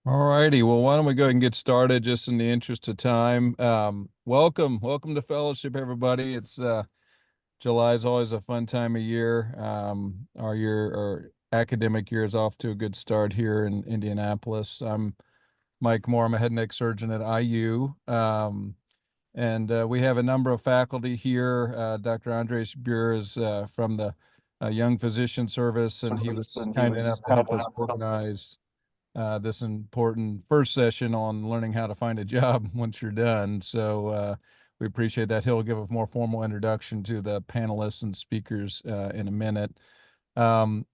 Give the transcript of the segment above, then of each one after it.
All righty. Well, why don't we go ahead and get started just in the interest of time. Welcome to fellowship, everybody. It's July is always a fun time of year. Our academic year is off to a good start here in Indianapolis. I'm Mike Moore. I'm a head and neck surgeon at IU. And we have a number of faculty here. Dr. Andres Buer is from the Young Physician Service, and he was kind enough to help us organize this important first session on learning how to find a job once you're done. So we appreciate that. He'll give a more formal introduction to the panelists and speakers in a minute. Um,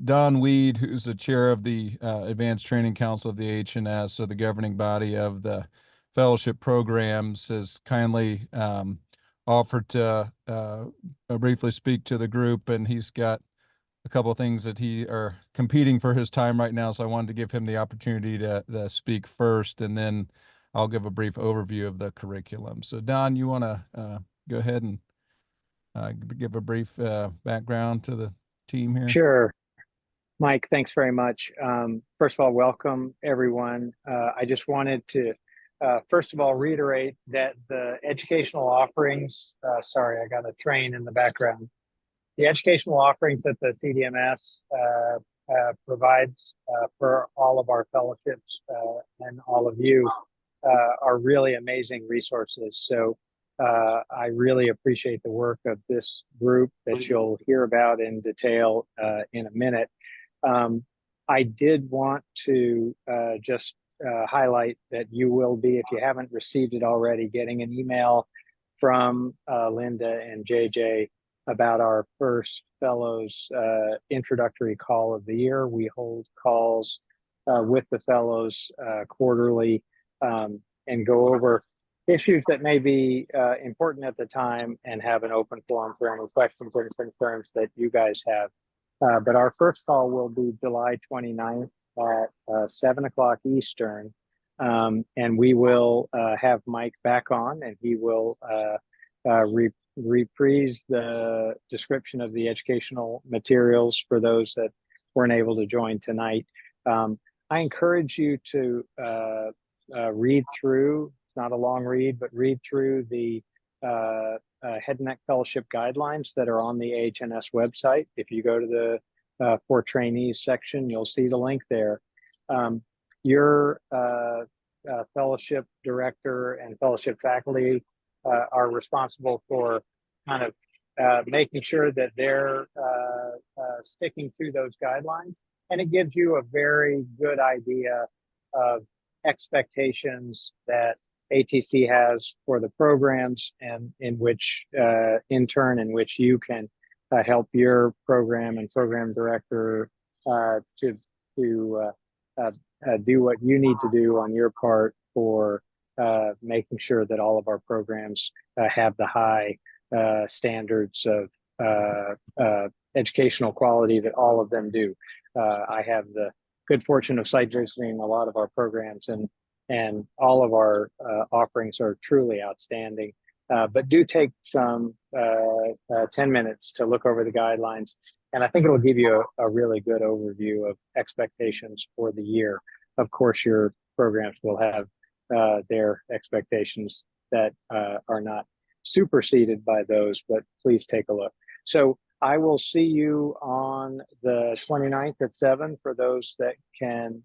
Don Weed, who's the chair of the Advanced Training Council of the AHNS, so the governing body of the fellowship programs, has kindly offered to briefly speak to the group, and he's got a couple of things that he are competing for his time right now. So I wanted to give him the opportunity to speak first, and then I'll give a brief overview of the curriculum. So Don, you want to go ahead and give a brief background to the team here? Sure. Mike, thanks very much. First of all, welcome everyone. I just wanted to, first of all, reiterate that the educational offerings, sorry, I got a train in the background. The educational offerings that the CDMS provides for all of our fellowships and all of you are really amazing resources. So I really appreciate the work of this group that you'll hear about in detail in a minute. I did want to just highlight that you will be, if you haven't received it already, getting an email from Linda and JJ about our first fellows introductory call of the year. We hold calls with the fellows quarterly and go over issues that may be important at the time and have an open forum for any questions or concerns that you guys have. But our first call will be July 29th at 7 o'clock Eastern. And we will have Mike back on, and he will reprise the description of the educational materials for those that weren't able to join tonight. I encourage you to read through, it's not a long read, but read through the head and neck fellowship guidelines that are on the AHNS website. If you go to the for trainees section, you'll see the link there. Your fellowship director and fellowship faculty are responsible for kind of making sure that they're sticking to those guidelines. And it gives you a very good idea of expectations that ATC has for the programs, and in which, in turn, in which you can help your program and program director to do what you need to do on your part for making sure that all of our programs have the high standards of educational quality that all of them do. I have the good fortune of site visiting a lot of our programs, and all of our offerings are truly outstanding. But do take some 10 minutes to look over the guidelines, and I think it'll give you a really good overview of expectations for the year. Of course, your programs will have their expectations that are not superseded by those, but please take a look. So I will see you on the 29th at 7 for those that can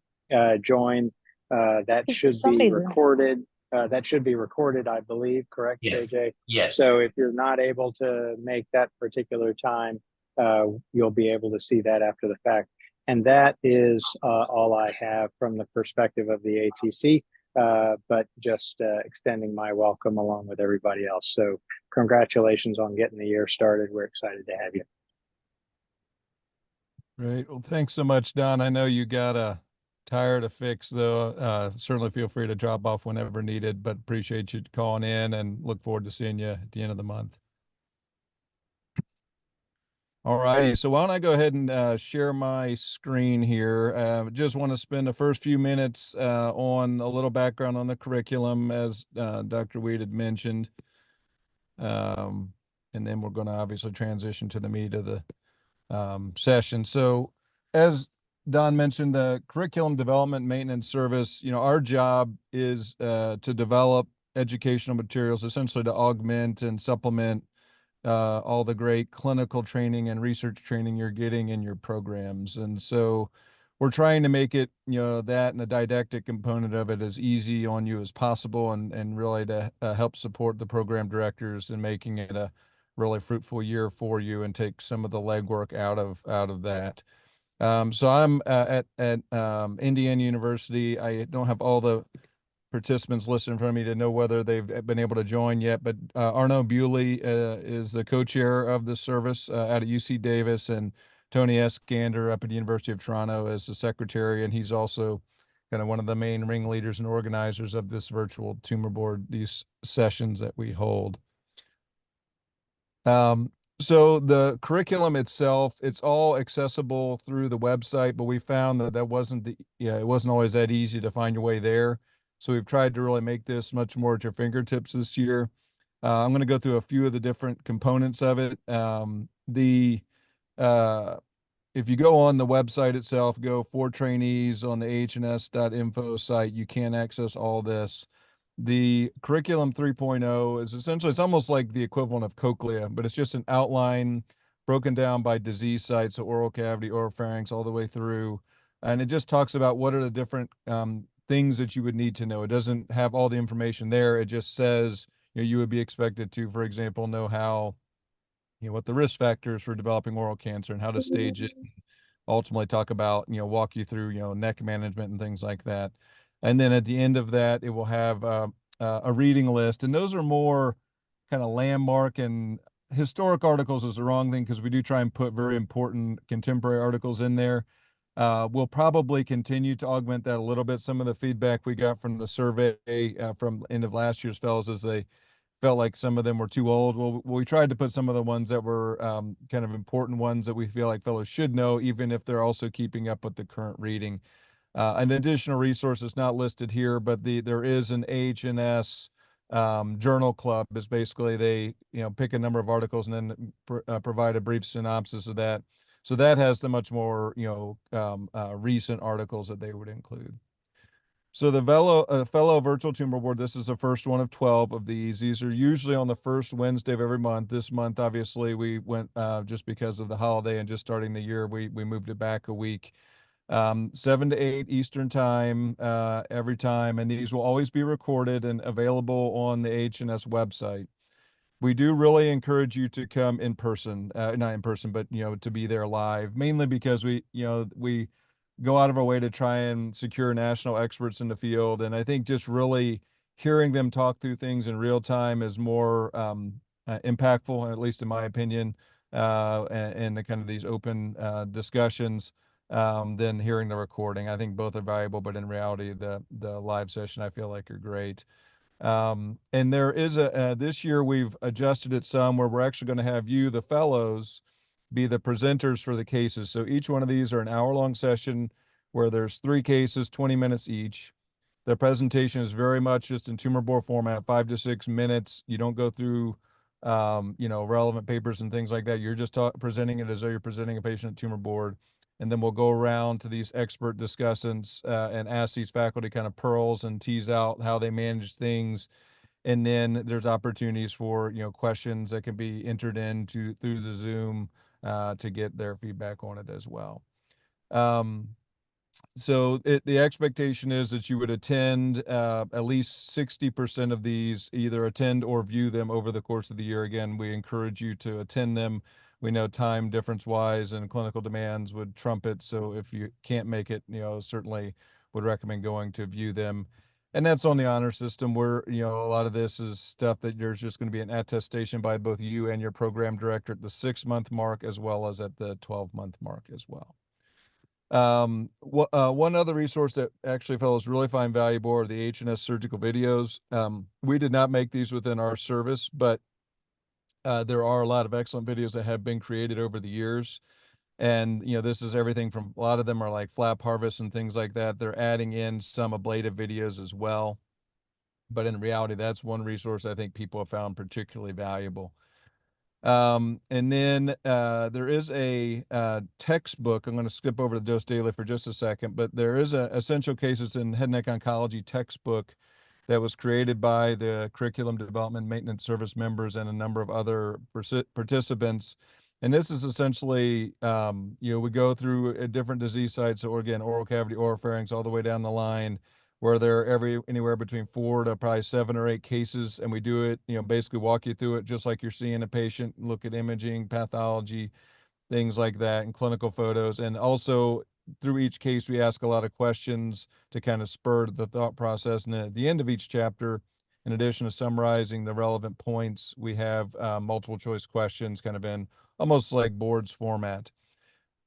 join. That should be recorded. That should be recorded, I believe, correct, Yes. JJ? Yes. So if you're not able to make that particular time, you'll be able to see that after the fact. And that is all I have from the perspective of the ATC, but just extending my welcome along with everybody else. So congratulations on getting the year started. We're excited to have you. Great. Well, thanks so much, Don. I know you got a tire to fix, though. Certainly feel free to drop off whenever needed, but appreciate you calling in and look forward to seeing you at the end of the month. All righty. So why don't I go ahead and share my screen here. Just want to spend the first few minutes on a little background on the curriculum, as Dr. Weed had mentioned. And then we're going to obviously transition to the meat of the session. So as Don mentioned the curriculum development maintenance service. Our job is to develop educational materials, essentially to augment and supplement all the great clinical training and research training you're getting in your programs. And so we're trying to make it, that and the didactic component of it as easy on you as possible, and really to help support the program directors in making it a really fruitful year for you and take some of the legwork out of that. So I'm at Indiana University. I don't have all the participants listed in front of me to know whether they've been able to join yet, but Arno Bewley is the co-chair of the service out at UC Davis, and Tony Eskander up at the University of Toronto as the secretary, and he's also kind of one of the main ringleaders and organizers of this virtual tumor board, these sessions that we hold. Um, so the curriculum itself, it's all accessible through the website, but we found that it wasn't always that easy to find your way there. So we've tried to really make this much more at your fingertips this year. I'm going to go through a few of the different components of it. Uh, if you go on the website itself, go for trainees on the ahns.info site, you can access all this. The curriculum 3.0 is essentially, it's almost like the equivalent of cochlea, but it's just an outline broken down by disease sites, so oral cavity, oropharynx, all the way through. And it just talks about what are the different things that you would need to know. It doesn't have all the information there. It just says, you would be expected to, for example, know how, what the risk factors for developing oral cancer and how to stage it, ultimately talk about, walk you through, neck management and things like that. And then at the end of that, it will have a reading list. And those are more kind of landmark, and historic articles is the wrong thing because we do try and put very important contemporary articles in there. We'll probably continue to augment that a little bit. Some of the feedback we got from the survey from end of last year's fellows is they felt like some of them were too old. Well, we tried to put some of the ones that were kind of important ones that we feel like fellows should know, even if they're also keeping up with the current reading. An additional resource is not listed here, but there is an AHNS journal club. Is basically they pick a number of articles and then provide a brief synopsis of that. So that has the much more recent articles that they would include. So the fellow virtual tumor board, this is the first one of 12 of these. These are usually on the first Wednesday of every month. This month, obviously, we went just because of the holiday and just starting the year, we moved it back a week. 7 to 8 Eastern time every time, and these will always be recorded and available on the AHNS website. We do really encourage you to come in person, not in person, but to be there live, mainly because we go out of our way to try and secure national experts in the field. And I think just really hearing them talk through things in real time is more impactful, at least in my opinion, and the kind of these open discussions than hearing the recording. I think both are valuable, but in reality, the live session I feel like are great. And there is this year we've adjusted it some where we're actually going to have you, the fellows, be the presenters for the cases. So each one of these are an hour-long session where there's 3 cases, 20 minutes each. The presentation is very much just in tumor board format, 5 to 6 minutes. You don't go through, relevant papers and things like that. You're just presenting it as though you're presenting a patient at tumor board. And then we'll go around to these expert discussants and ask these faculty kind of pearls and tease out how they manage things. And then there's opportunities for, questions that can be entered into through the Zoom to get their feedback on it as well. So the expectation is that you would attend at least 60% of these, either attend or view them over the course of the year. Again, we encourage you to attend them. We know time difference wise and clinical demands would trump it. So if you can't make it, certainly would recommend going to view them. And that's on the honor system where, a lot of this is stuff that there's just going to be an attestation by both you and your program director at the 6-month mark, as well as at the 12-month mark as well. One other resource that actually fellows really find valuable are the AHNS surgical videos. We did not make these within our service, but there are a lot of excellent videos that have been created over the years. And, this is everything from, a lot of them are like flap harvest and things like that. They're adding in some ablative videos as well. But in reality, that's one resource I think people have found particularly valuable. And then there is a textbook. I'm going to skip over the Dose Daily for just a second, but there is a Essential Cases in Head and Neck Oncology textbook that was created by the Curriculum Development Maintenance Service members and a number of other participants. And this is essentially, we go through different disease sites. So again, oral cavity, oropharynx, all the way down the line, where there are anywhere between 4 to probably 7 or 8 cases, and we do it, basically walk you through it just like you're seeing a patient, look at imaging, pathology, things like that, and clinical photos. And also through each case, we ask a lot of questions to kind of spur the thought process. And at the end of each chapter, in addition to summarizing the relevant points, we have multiple choice questions kind of in almost like boards format.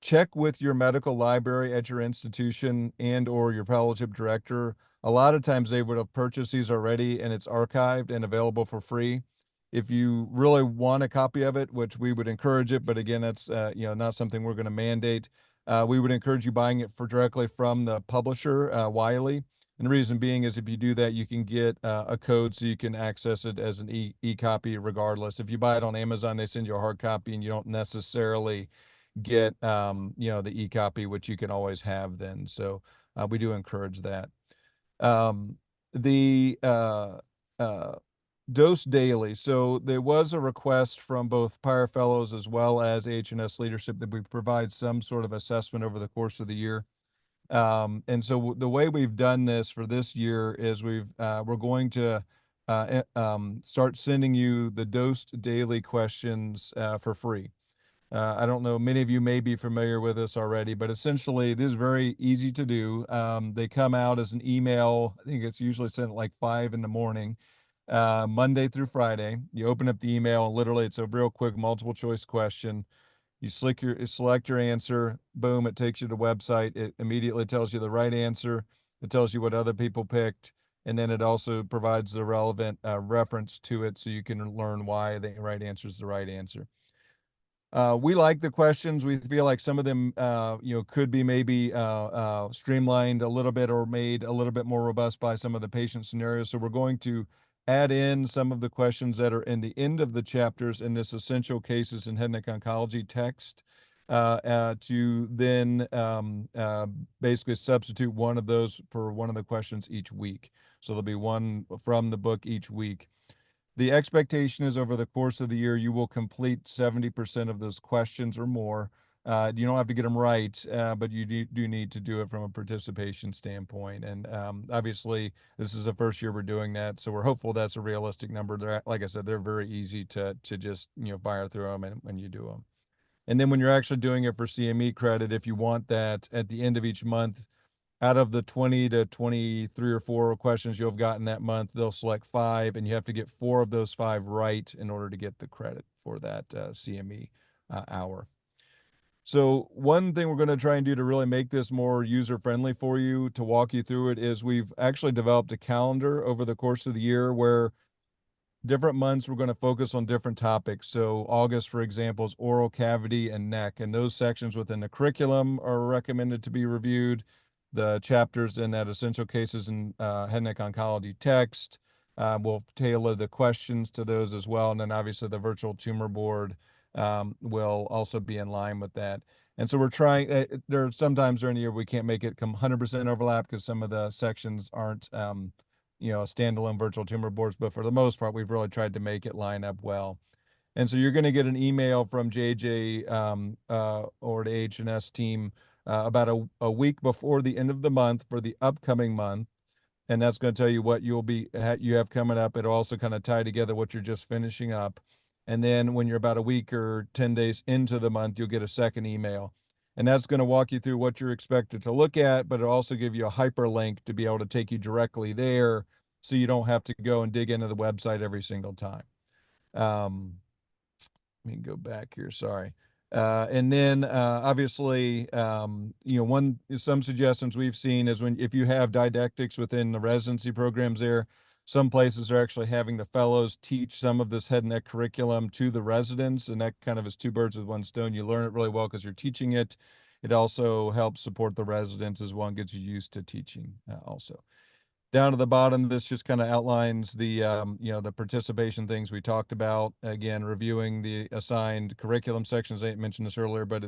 Check with your medical library at your institution and or your fellowship director. A lot of times they would have purchased these already and it's archived and available for free. If you really want a copy of it, which we would encourage it, but again, that's not something we're going to mandate. We would encourage you buying it for directly from the publisher, Wiley. And the reason being is if you do that, you can get a code so you can access it as an e-copy regardless. If you buy it on Amazon, they send you a hard copy and you don't necessarily get the e-copy, which you can always have then. So we do encourage that. Um, the Dose Daily. So there was a request from both Pyre Fellows as well as AHNS leadership that we provide some sort of assessment over the course of the year. And so the way we've done this for this year is we're going to start sending you the Dose Daily questions for free. I don't know, many of you may be familiar with this already, but essentially this is very easy to do. They come out as an email. I think it's usually sent at like 5 in the morning, Monday through Friday. You open up the email and literally it's a real quick multiple choice question. You select your answer, boom, it takes you to the website. It immediately tells you the right answer. It tells you what other people picked. And then it also provides the relevant reference to it so you can learn why the right answer is the right answer. We like the questions. We feel like some of them, could be maybe streamlined a little bit or made a little bit more robust by some of the patient scenarios. So we're going to add in some of the questions that are in the end of the chapters in this Essential Cases in Head and Neck Oncology text to then basically substitute one of those for one of the questions each week. So there'll be one from the book each week. The expectation is over the course of the year, you will complete 70% of those questions or more. You don't have to get them right, but you do need to do it from a participation standpoint. And obviously, this is the first year we're doing that, so we're hopeful that's a realistic number. Like I said, they're very easy to just fire through them and when you do them. And then when you're actually doing it for CME credit, if you want that at the end of each month, out of the 20 to 23 or 4 questions you'll have gotten that month, they'll select 5, and you have to get 4 of those 5 right in order to get the credit for that CME hour. So one thing we're going to try and do to really make this more user-friendly for you, to walk you through it, is we've actually developed a calendar over the course of the year where different months we're going to focus on different topics. So August, for example, is oral cavity and neck, and those sections within the curriculum are recommended to be reviewed. The chapters in that Essential Cases in Head and Neck Oncology text, we'll tailor the questions to those as well. And then obviously the virtual tumor board will also be in line with that. And so we're trying, there are sometimes during the year we can't make it come 100% overlap because some of the sections aren't standalone virtual tumor boards, but for the most part, we've really tried to make it line up well. And so you're going to get an email from JJ or the AHNS team about a week before the end of the month for the upcoming month. And that's going to tell you what you have coming up. It'll also kind of tie together what you're just finishing up. And then when you're about a week or 10 days into the month, you'll get a second email. And that's going to walk you through what you're expected to look at, but it'll also give you a hyperlink to be able to take you directly there so you don't have to go and dig into the website every single time. Um, Let me go back here. Sorry. And then obviously, some suggestions we've seen is if you have didactics within the residency programs there, some places are actually having the fellows teach some of this head and neck curriculum to the residents, and that kind of is 2 birds with 1 stone. You learn it really well because you're teaching it. It also helps support the residents as well and gets you used to teaching also. down to the bottom, this just kind of outlines the the participation things we talked about. Again, reviewing the assigned curriculum sections. I mentioned this earlier, but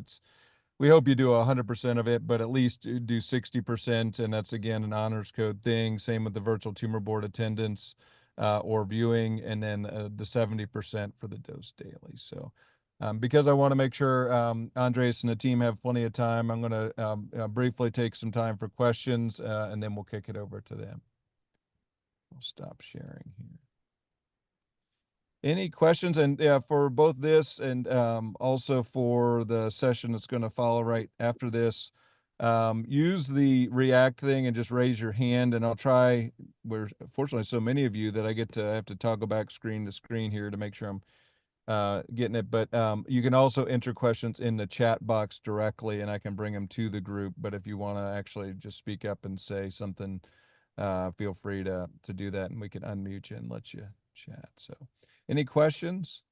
we hope you do 100% of it, but at least do 60%, and that's again an honors code thing. Same with the virtual tumor board attendance or viewing, and then the 70% for the dose daily. So because I want to make sure Andres and the team have plenty of time, I'm going to briefly take some time for questions, and then we'll kick it over to them. I'll stop sharing here. Any questions? And for both this and also for the session that's going to follow right after this, use the React thing and just raise your hand, and I'll try. We're fortunately so many of you that I have to toggle back screen to screen here to make sure I'm getting it. But you can also enter questions in the chat box directly, and I can bring them to the group. But if you want to actually just speak up and say something, feel free to do that, and we can unmute you and let you chat. So. Any questions?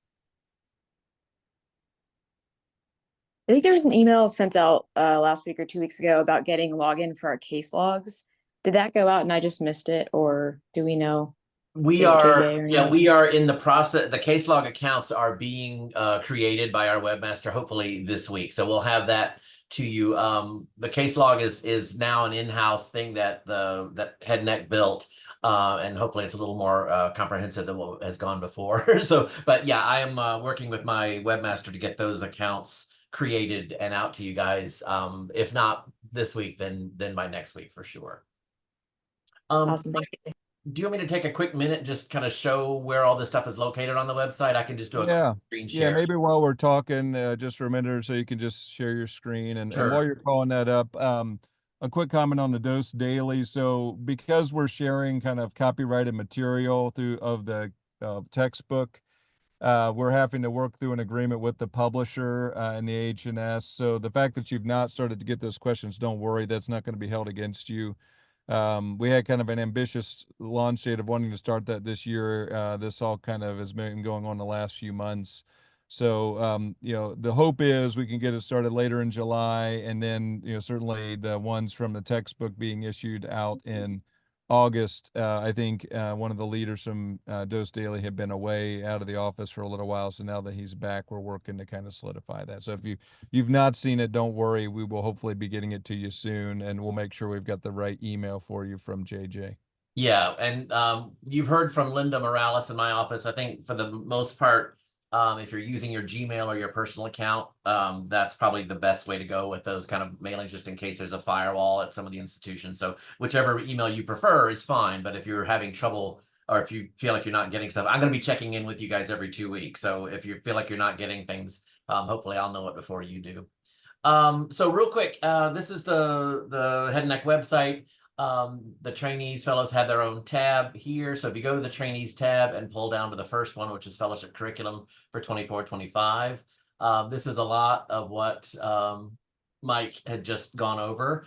I think there was an email sent out last week or 2 weeks ago about getting login for our case logs. Did that go out and I just missed it, or do we know? We are, we are in the process. The case log accounts are being created by our webmaster, hopefully this week. So we'll have that to you. The case log is now an in-house thing that that Head Neck built. And hopefully it's a little more comprehensive than what has gone before. So, but yeah, I am working with my webmaster to get those accounts created and out to you guys. If not this week, then by next week for sure. Awesome. Thank you. Do you want me to take a quick minute, just kind of show where all this stuff is located on the website? I can just do a quick screen share. Yeah, maybe while we're talking, just for a minute or so, you can just share your screen. And while you're calling that up, a quick comment on the dose daily. So because we're sharing kind of copyrighted material of the textbook, we're having to work through an agreement with the publisher and the AHNS. So the fact that you've not started to get those questions, don't worry, that's not going to be held against you. We had kind of an ambitious launch date of wanting to start that this year. This all kind of has been going on the last few months. So, the hope is we can get it started later in July, and then, certainly the ones from the textbook being issued out in August. I think one of the leaders from Dose Daily had been away out of the office for a little while. So now that he's back, we're working to kind of solidify that. So if you've not seen it, don't worry. We will hopefully be getting it to you soon, and we'll make sure we've got the right email for you from JJ. Yeah, and you've heard from Linda Morales in my office. I think for the most part, if you're using your Gmail or your personal account, that's probably the best way to go with those kind of mailings, just in case there's a firewall at some of the institutions. So whichever email you prefer is fine. But if you're having trouble, or if you feel like you're not getting stuff, I'm going to be checking in with you guys every 2 weeks. So if you feel like you're not getting things, hopefully I'll know it before you do. So real quick, this is the Head and Neck website. The trainees fellows have their own tab here. So if you go to the trainees tab and pull down to the first one, which is fellowship curriculum for 24-25, this is a lot of what Mike had just gone over.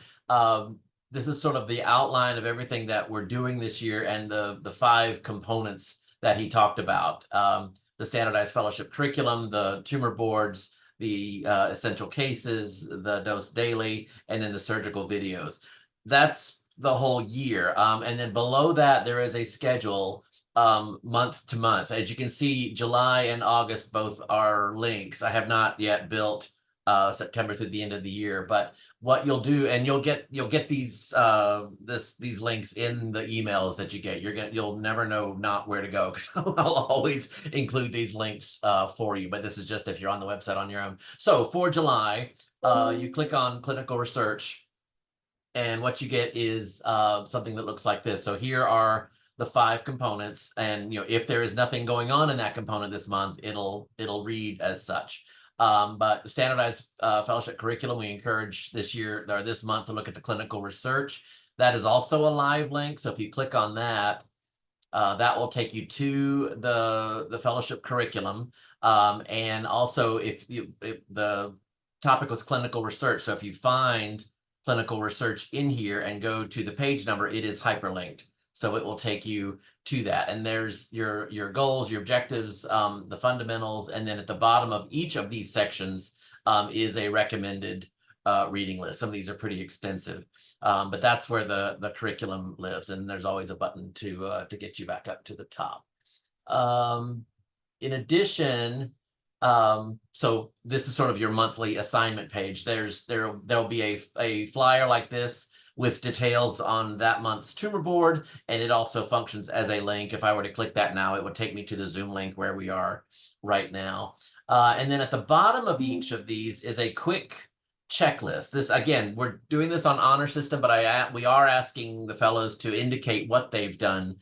This is sort of the outline of everything that we're doing this year and the 5 components that he talked about. The standardized fellowship curriculum, the tumor boards, the essential cases, the dose daily, and then the surgical videos. That's the whole year. And then below that, there is a schedule month to month. As you can see, July and August both are links. I have not yet built September through the end of the year, but what you'll do, and you'll get these these links in the emails that you get. You'll never know not where to go, because I'll always include these links for you. But this is just if you're on the website on your own. So for July, you click on clinical research, and what you get is something that looks like this. So here are the 5 components, and if there is nothing going on in that component this month, it'll read as such. But the standardized fellowship curriculum, we encourage this year or this month to look at the clinical research. That is also a live link. So if you click on that, that will take you to the fellowship curriculum. And also if the topic was clinical research, so if you find clinical research in here and go to the page number, it is hyperlinked. So it will take you to that. And there's your goals, your objectives, the fundamentals, and then at the bottom of each of these sections is a recommended reading list. Some of these are pretty extensive, but that's where the curriculum lives, and there's always a button to get you back up to the top. In addition, so this is sort of your monthly assignment page. There'll be a flyer like this with details on that month's tumor board, and it also functions as a link. If I were to click that now, it would take me to the Zoom link where we are right now. And then at the bottom of each of these is a quick checklist. This, again, we're doing this on honor system, but we are asking the fellows to indicate what they've done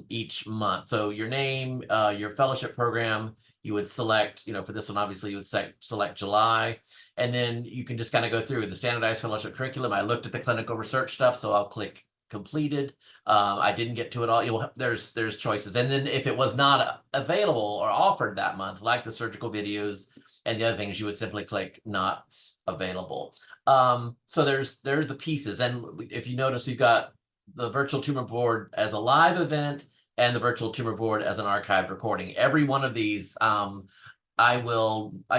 each month. So your name, your fellowship program, you would select, for this one, obviously you would select July, and then you can just kind of go through the standardized fellowship curriculum. I looked at the clinical research stuff, so I'll click completed. I didn't get to it all. There's choices. And then if it was not available or offered that month, like the surgical videos and the other things, you would simply click not available. So there's the pieces. And if you notice, we've got the virtual tumor board as a live event and the virtual tumor board as an archived recording. Every one of these, I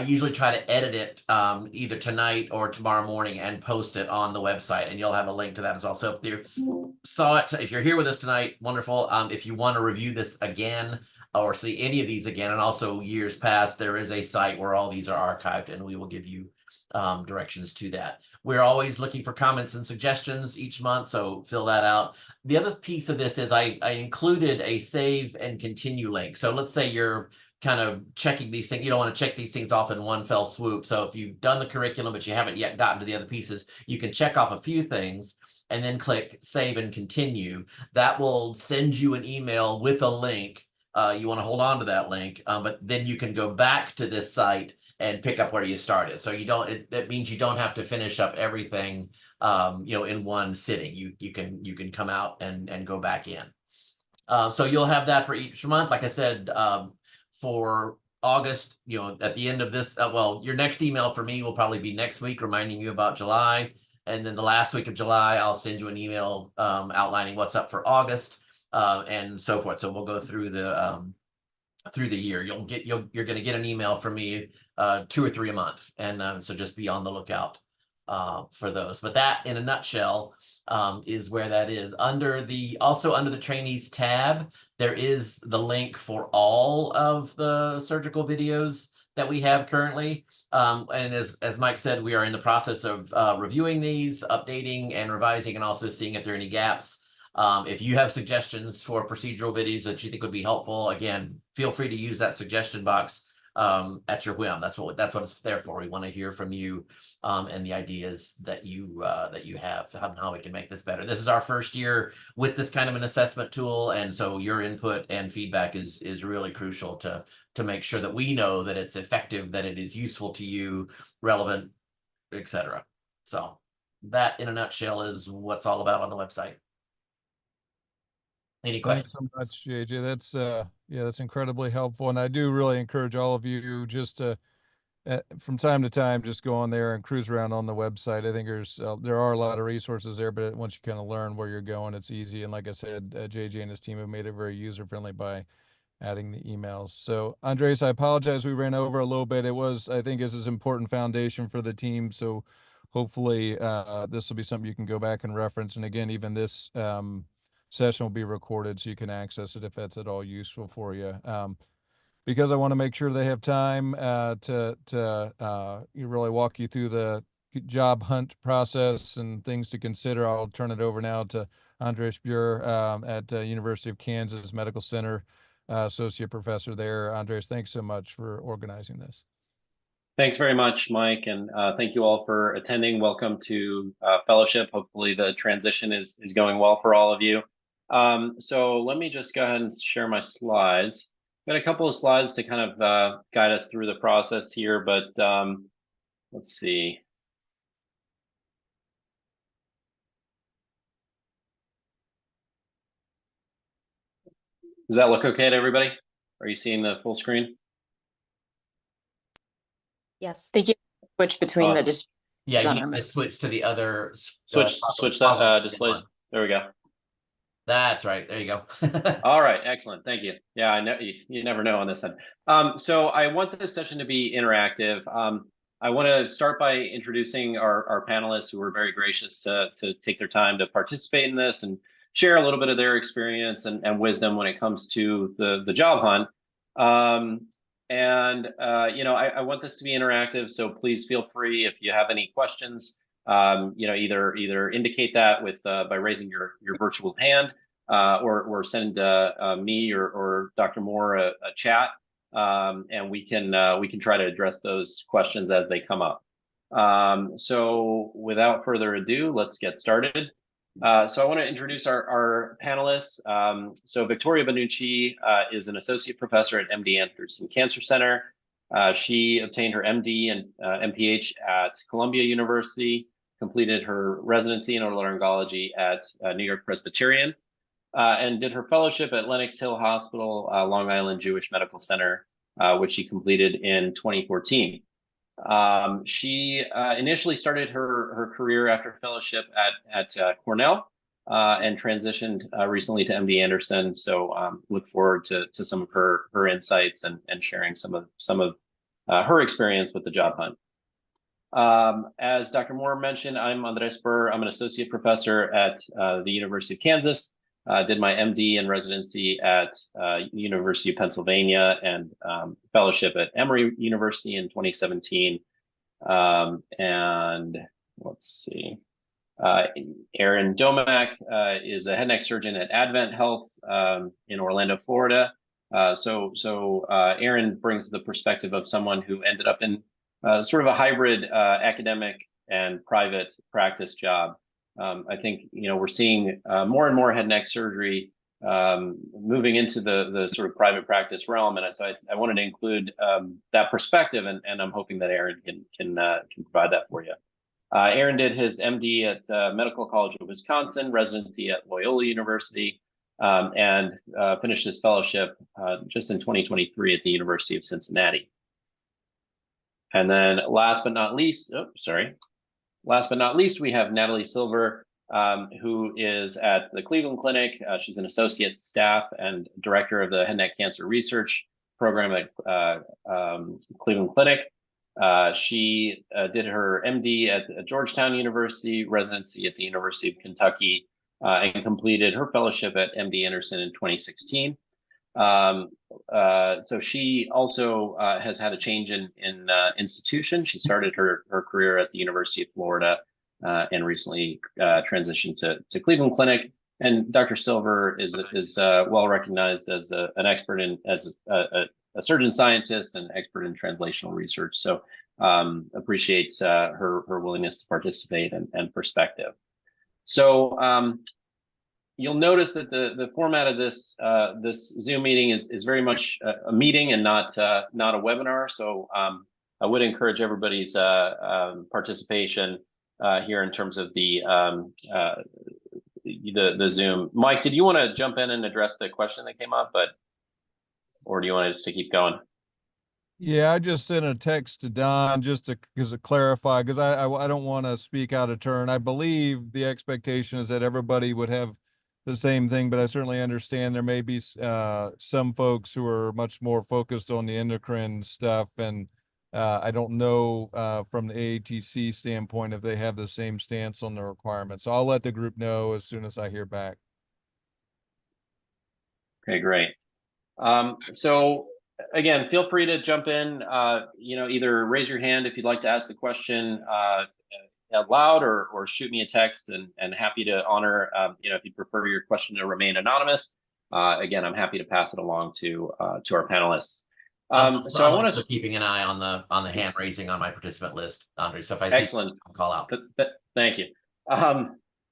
usually try to edit it either tonight or tomorrow morning and post it on the website, and you'll have a link to that as well. So if you saw it, if you're here with us tonight, wonderful. If you want to review this again or see any of these again, and also years past, there is a site where all these are archived, and we will give you directions to that. We're always looking for comments and suggestions each month, so fill that out. The other piece of this is I included a save and continue link. So let's say you're kind of checking these things. You don't want to check these things off in one fell swoop. So if you've done the curriculum, but you haven't yet gotten to the other pieces, you can check off a few things and then click save and continue. That will send you an email with a link. You want to hold on to that link, but then you can go back to this site and pick up where you started. So that means you don't have to finish up everything, in one sitting. You can come out and go back in. So you'll have that for each month. Like I said, for August, at the end of this, your next email for me will probably be next week, reminding you about July. And then the last week of July, I'll send you an email outlining what's up for August and so forth. So we'll go through the year. You're going to get an email from me 2 or 3 a month, and so just be on the lookout for those. But that, in a nutshell, is where that is. Also under the trainees tab, there is the link for all of the surgical videos that we have currently. And as Mike said, we are in the process of reviewing these, updating and revising, and also seeing if there are any gaps. If you have suggestions for procedural videos that you think would be helpful, again, feel free to use that suggestion box at your whim. That's what it's there for. We want to hear from you and the ideas that you have on how we can make this better. This is our first year with this kind of an assessment tool, and so your input and feedback is really crucial to make sure that we know that it's effective, that it is useful to you, relevant, etc. So that, in a nutshell, is what's all about on the website. Any questions? Thanks so much, JJ. That's incredibly helpful, and I do really encourage all of you just to, from time to time, just go on there and cruise around on the website. I think there are a lot of resources there, but once you kind of learn where you're going, it's easy. And like I said, JJ and his team have made it very user friendly by adding the emails. So Andres, I apologize, we ran over a little bit. I think this is important foundation for the team. So hopefully this will be something you can go back and reference. And again, even this session will be recorded so you can access it if that's at all useful for you. Because I want to make sure they have time to really walk you through the job hunt process and things to consider. I'll turn it over now to Andres Buer at University of Kansas Medical Center, associate professor there. Andres, thanks so much for organizing this. Thanks very much, Mike, and thank you all for attending. Welcome to fellowship. Hopefully the transition is going well for all of you. So let me just go ahead and share my slides. Got a couple of slides to kind of guide us through the process here, but let's see. Does that look okay to everybody? Are you seeing the full screen? Yes. Thank you. Switch between awesome. the displays. Yeah, you need to switch to the other. Switch that displays. There we go. That's right. There you go. All right. Excellent. Thank you. Yeah, I know you never know on this end. So I want this session to be interactive. I want to start by introducing our panelists who were very gracious to take their time to participate in this and share a little bit of their experience and wisdom when it comes to the job hunt. I want this to be interactive, so please feel free if you have any questions. Either indicate that with by raising your virtual hand, or send me or Dr. Moore a chat, and we can try to address those questions as they come up. So without further ado, let's get started. So I want to introduce our panelists. So Victoria Benucci is an associate professor at MD Anderson Cancer Center. She obtained her MD and MPH at Columbia University, completed her residency in otolaryngology at New York Presbyterian, and did her fellowship at Lenox Hill Hospital, Long Island Jewish Medical Center, which she completed in 2014. She initially started her career after fellowship at Cornell, and transitioned recently to MD Anderson. So look forward to some of her insights and sharing some of her experience with the job hunt. As Dr. Moore mentioned, I'm Andres Burr. I'm an associate professor at the University of Kansas. Did my MD and residency at University of Pennsylvania and fellowship at Emory University in 2017. And let's see, Aaron Domack is a head and neck surgeon at Advent Health in Orlando, Florida. So Aaron brings the perspective of someone who ended up in sort of a hybrid academic and private practice job. I think we're seeing more and more head and neck surgery moving into the sort of private practice realm, and so I wanted to include that perspective, and I'm hoping that Aaron can provide that for you. Aaron did his MD at Medical College of Wisconsin, residency at Loyola University, and finished his fellowship just in 2023 at the University of Cincinnati. And then last but not least, we have Natalie Silver, who is at the Cleveland Clinic. She's an associate staff and director of the Head and Neck Cancer Research Program at Cleveland Clinic. She did her MD at Georgetown University, residency at the University of Kentucky, and completed her fellowship at MD Anderson in 2016. So she also has had a change in institution. She started her career at the University of Florida and recently transitioned to Cleveland Clinic. And Dr. Silver is well recognized as an expert as a surgeon scientist and expert in translational research. So appreciates her willingness to participate and perspective. So you'll notice that the format of this Zoom meeting is very much a meeting and not a webinar. So I would encourage everybody's participation here in terms of the Zoom. Mike, did you want to jump in and address the question that came up, or do you want us to keep going? Yeah, I just sent a text to Don just to clarify, because I don't want to speak out of turn. I believe the expectation is that everybody would have the same thing, but I certainly understand there may be some folks who are much more focused on the endocrine stuff, and I don't know from the AATC standpoint if they have the same stance on the requirements. So I'll let the group know as soon as I hear back. Okay, great. So again, feel free to jump in. Either raise your hand if you'd like to ask the question out loud, or shoot me a text, and happy to honor, if you prefer your question to remain anonymous. Again, I'm happy to pass it along to our panelists. So I want to keeping an eye on the hand raising on my participant list, Andre. So if I see, excellent, I'll call out. Thank you.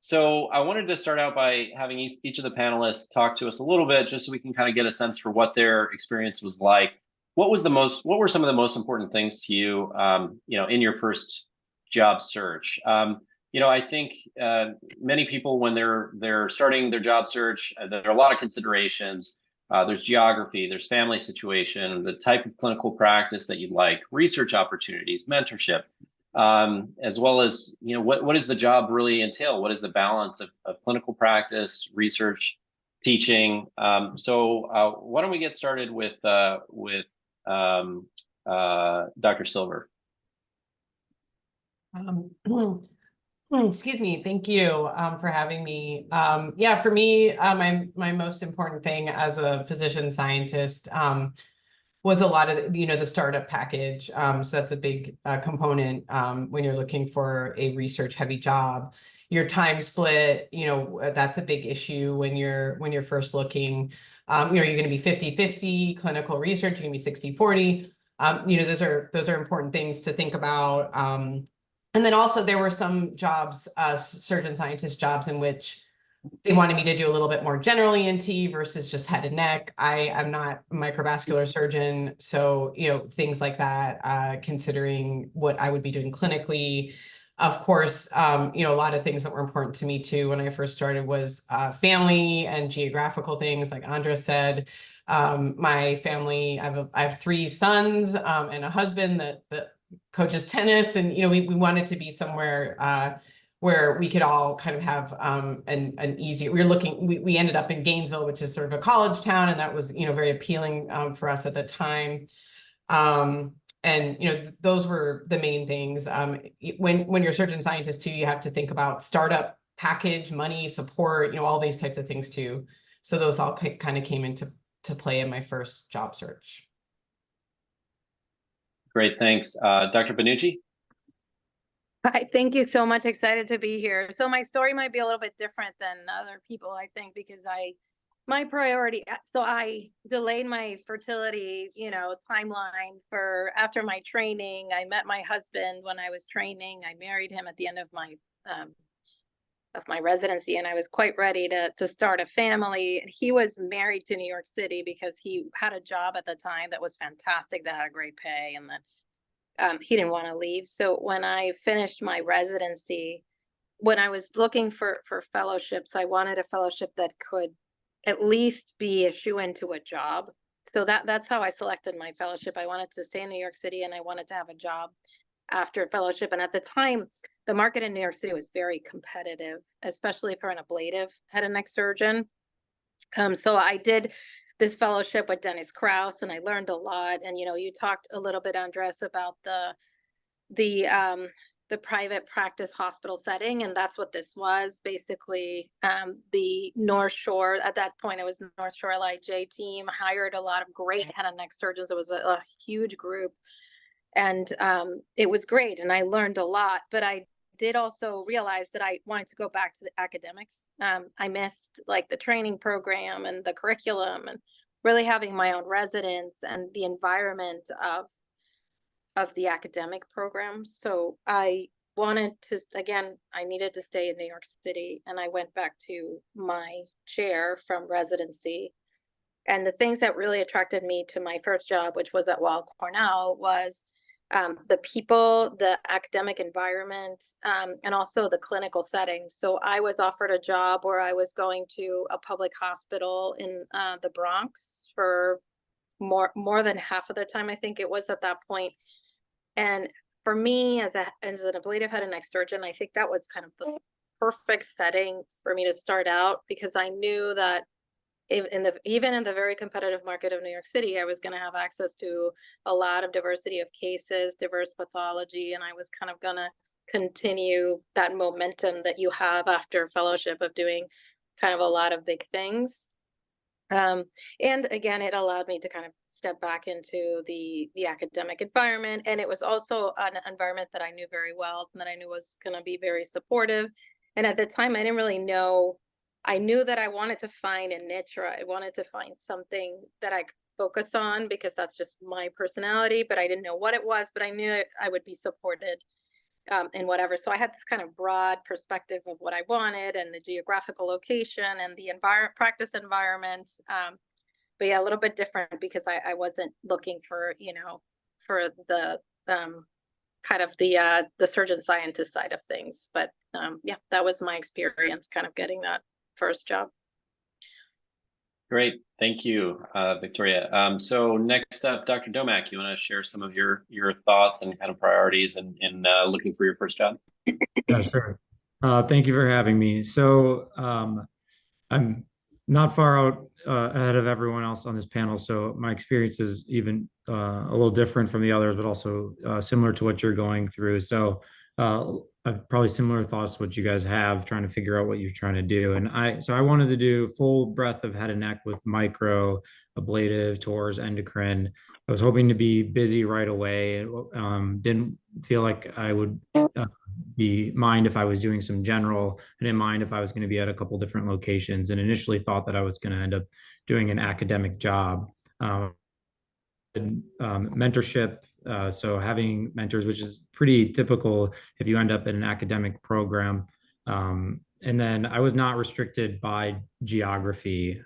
So I wanted to start out by having each of the panelists talk to us a little bit, just so we can kind of get a sense for what their experience was like. What were some of the most important things to you, in your first job search? I think many people, when they're starting their job search, there are a lot of considerations. There's geography, there's family situation, the type of clinical practice that you'd like, research opportunities, mentorship, as well as, what does the job really entail? What is the balance of clinical practice, research, teaching? So why don't we get started with Dr. Silver? Excuse me. Thank you for having me. Yeah, for me, my most important thing as a physician scientist was a lot of the startup package. So that's a big component when you're looking for a research heavy job. Your time split, that's a big issue when you're first looking. You're going to be 50-50 clinical research, you're going to be 60-40. Those are important things to think about. And then also there were some jobs, surgeon scientist jobs, in which they wanted me to do a little bit more general ENT versus just head and neck. I'm not a microvascular surgeon, so things like that, considering what I would be doing clinically. Of course, a lot of things that were important to me too when I first started was family and geographical things, like Andres said. My family, I have 3 sons and a husband that coaches tennis, and we wanted to be somewhere where we could all kind of have an easier. We ended up in Gainesville, which is sort of a college town, and that was very appealing for us at the time. And those were the main things. When you're a surgeon scientist too, you have to think about startup package, money, support, all these types of things too. So those all kind of came into play in my first job search. Great, thanks. Dr. Benucci? Hi, thank you so much. Excited to be here. So my story might be a little bit different than other people, I think, because my priority, so I delayed my fertility, timeline for after my training. I met my husband when I was training. I married him at the end of my residency, and I was quite ready to start a family. And he was married to New York City because he had a job at the time that was fantastic, that had a great pay, and that he didn't want to leave. So when I finished my residency, when I was looking for fellowships, I wanted a fellowship that could at least be a shoe into a job. So that's how I selected my fellowship. I wanted to stay in New York City, and I wanted to have a job after fellowship. And at the time, the market in New York City was very competitive, especially for an ablative head and neck surgeon. So I did this fellowship with Dennis Krause, and I learned a lot. And you talked a little bit, Andres, about the private practice hospital setting, and that's what this was basically. The North Shore, at that point it was North Shore LIJ team, hired a lot of great head and neck surgeons. It was a huge group, and it was great, and I learned a lot. But I did also realize that I wanted to go back to the academics. I missed like the training program and the curriculum, and really having my own residence and the environment of the academic program. So I wanted to, again, I needed to stay in New York City, and I went back to my chair from residency. And the things that really attracted me to my first job, which was at Weill Cornell, was the people, the academic environment, and also the clinical setting. So I was offered a job where I was going to a public hospital in the Bronx for more than half of the time, I think it was at that point. And for me, as an ablative head and neck surgeon, I think that was kind of the perfect setting for me to start out, because I knew that even in the very competitive market of New York City, I was going to have access to a lot of diversity of cases, diverse pathology, and I was kind of going to continue that momentum that you have after fellowship of doing kind of a lot of big things. And again, it allowed me to kind of step back into the academic environment. And it was also an environment that I knew very well, and that I knew was going to be very supportive. And at the time, I didn't really know. I knew that I wanted to find a niche, or I wanted to find something that I could focus on, because that's just my personality, but I didn't know what it was, but I knew I would be supported in whatever. So I had this kind of broad perspective of what I wanted, and the geographical location, and the practice environment. But yeah, a little bit different, because I wasn't looking for, for the kind of the surgeon scientist side of things. But yeah, that was my experience kind of getting that first job. Great, thank you, Victoria. So next up, Dr. Domak, you want to share some of your thoughts and kind of priorities in looking for your first job? Yeah, sure. Thank you for having me. So I'm not far out ahead of everyone else on this panel, so my experience is even a little different from the others, but also similar to what you're going through. So probably similar thoughts to what you guys have, trying to figure out what you're trying to do. And I wanted to do full breadth of head and neck with micro, ablative, TORS, endocrine. I was hoping to be busy right away. Didn't feel like I would be mind if I was doing some general. I didn't mind if I was going to be at a couple different locations, and initially thought that I was going to end up doing an academic job. Mentorship, so having mentors, which is pretty typical if you end up in an academic program. And then I was not restricted by geography.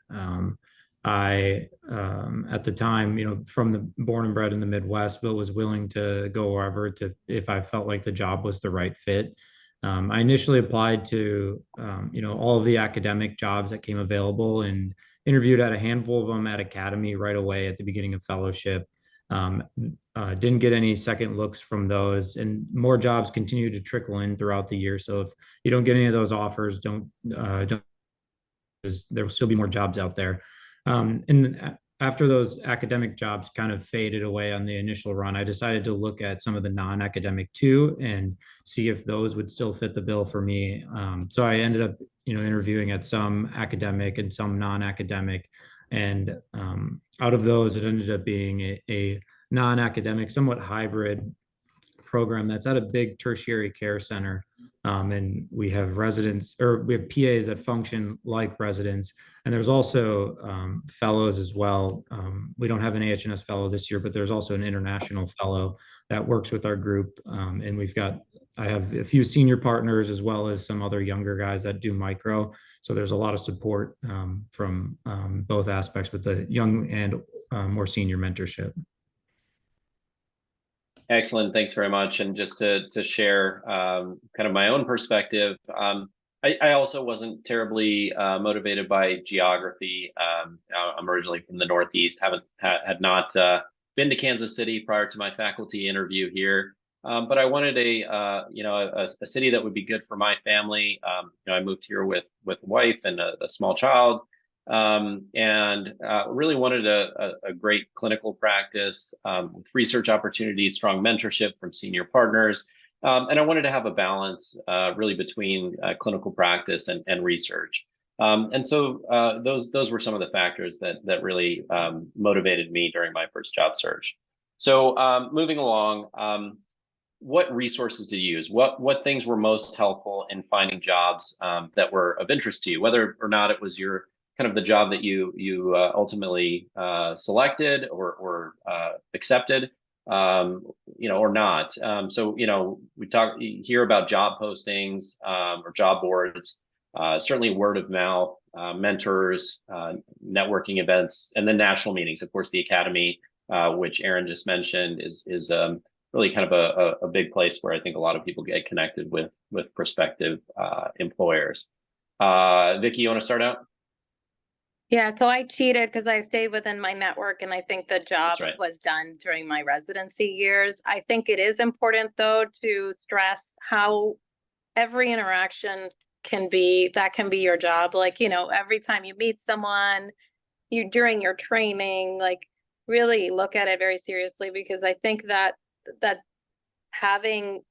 At the time, from the born and bred in the Midwest, but was willing to go wherever if I felt like the job was the right fit. I initially applied to, all of the academic jobs that came available and interviewed at a handful of them at Academy right away at the beginning of fellowship. Didn't get any second looks from those, and more jobs continue to trickle in throughout the year. So if you don't get any of those offers, don't there will still be more jobs out there. And after those academic jobs kind of faded away on the initial run, I decided to look at some of the non-academic too and see if those would still fit the bill for me. So I ended up, interviewing at some academic and some non-academic. And out of those, it ended up being a non-academic, somewhat hybrid program that's at a big tertiary care center. And we have residents, or we have PAs that function like residents. And there's also fellows as well. We don't have an AHNS fellow this year, but there's also an international fellow that works with our group. And I have a few senior partners as well as some other younger guys that do micro. So there's a lot of support from both aspects with the young and more senior mentorship. Excellent. Thanks very much. And just to share kind of my own perspective, I also wasn't terribly motivated by geography. I'm originally from the Northeast, had not been to Kansas City prior to my faculty interview here. But I wanted a city that would be good for my family. I moved here with a wife and a small child. And really wanted a great clinical practice with research opportunities, strong mentorship from senior partners. And I wanted to have a balance really between clinical practice and research. And so those were some of the factors that really motivated me during my first job search. So moving along, what resources to use? What things were most helpful in finding jobs that were of interest to you, whether or not it was your kind of the job that you ultimately selected or accepted, or not. So we hear about job postings or job boards, certainly word of mouth, mentors, networking events, and then national meetings. Of course, the Academy, which Aaron just mentioned, is really kind of a big place where I think a lot of people get connected with prospective employers. Vicky, you want to start out? Yeah, so I cheated because I stayed within my network, and I think the job right. was done during my residency years. I think it is important, though, to stress how every interaction can be your job. Like, every time you meet someone, during your training, like really look at it very seriously, because I think that having,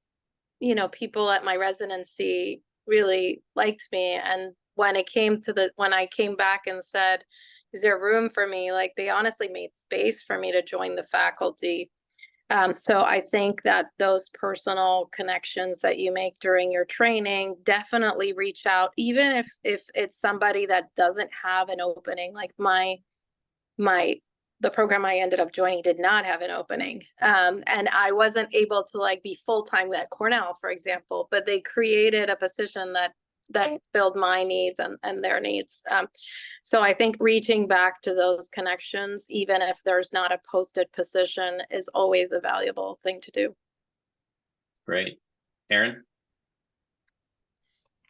people at my residency really liked me, and when I came back and said, is there room for me? Like, they honestly made space for me to join the faculty. So I think that those personal connections that you make during your training, definitely reach out, even if it's somebody that doesn't have an opening. Like the program I ended up joining did not have an opening. And I wasn't able to be full-time at Cornell, for example, but they created a position that filled my needs and their needs. So I think reaching back to those connections, even if there's not a posted position, is always a valuable thing to do. Great. Aaron?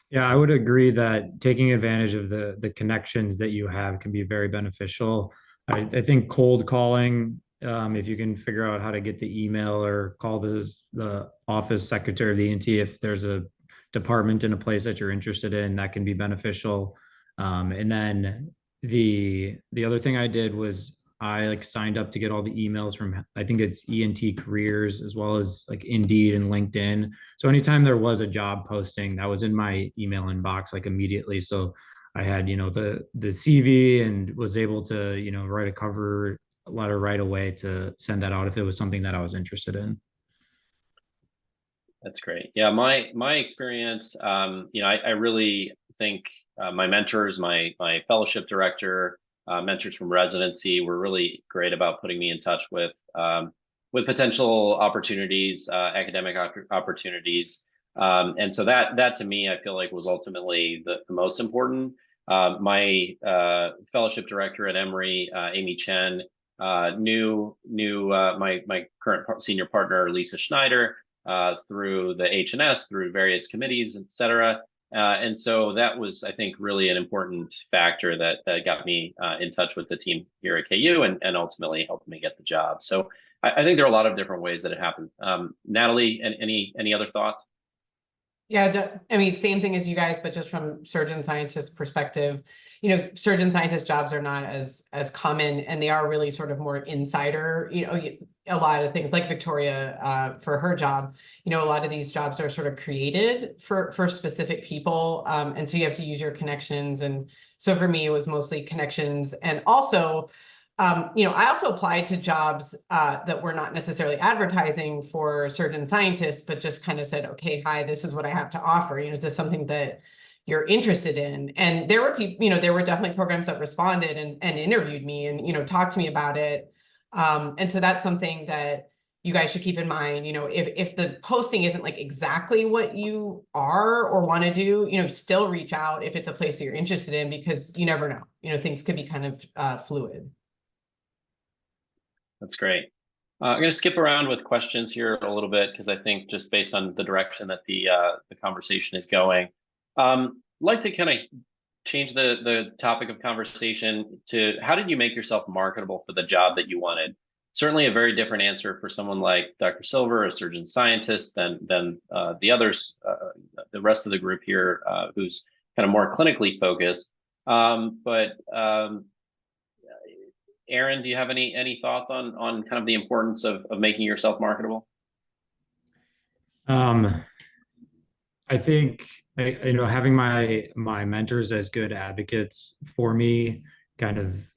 Yeah, I would agree that taking advantage of the connections that you have can be very beneficial. I think cold calling, if you can figure out how to get the email or call the office secretary of the ENT if there's a department in a place that you're interested in, that can be beneficial. And then the other thing I did was I like signed up to get all the emails from, I think it's ENT Careers, as well as like Indeed and LinkedIn. So anytime there was a job posting, that was in my email inbox like immediately. So I had, the CV and was able to, write a cover letter right away to send that out if it was something that I was interested in. That's great. Yeah, my experience, I really think my mentors, my fellowship director, mentors from residency were really great about putting me in touch with potential opportunities, academic opportunities. And so that to me, I feel like was ultimately the most important. My fellowship director at Emory, Amy Chen, knew my current senior partner, Lisa Schneider, through the AHNS, through various committees, et cetera. And so that was, I think, really an important factor that got me in touch with the team here at KU and ultimately helped me get the job. So I think there are a lot of different ways that it happened. Natalie, any other thoughts? Yeah, I mean, same thing as you guys, but just from surgeon scientist perspective, surgeon scientist jobs are not as common, and they are really sort of more insider, a lot of things like Victoria, for her job, a lot of these jobs are sort of created for specific people. And so you have to use your connections. And so for me, it was mostly connections. And also, I also applied to jobs that were not necessarily advertising for surgeon scientists, but just kind of said, okay, hi, this is what I have to offer. Is this something that you're interested in? And there were people, there were definitely programs that responded and interviewed me and, talked to me about it. And so that's something that you guys should keep in mind. If the posting isn't like exactly what you are or want to do, still reach out if it's a place that you're interested in, because you never know, things could be kind of fluid. That's great. I'm going to skip around with questions here a little bit because I think just based on the direction that the conversation is going, I'd like to kind of change the topic of conversation to how did you make yourself marketable for the job that you wanted? Certainly a very different answer for someone like Dr. Silver, a surgeon scientist, than the others, the rest of the group here, who's kind of more clinically focused. Aaron, do you have any thoughts on kind of the importance of making yourself marketable? I think having my mentors as good advocates for me, kind of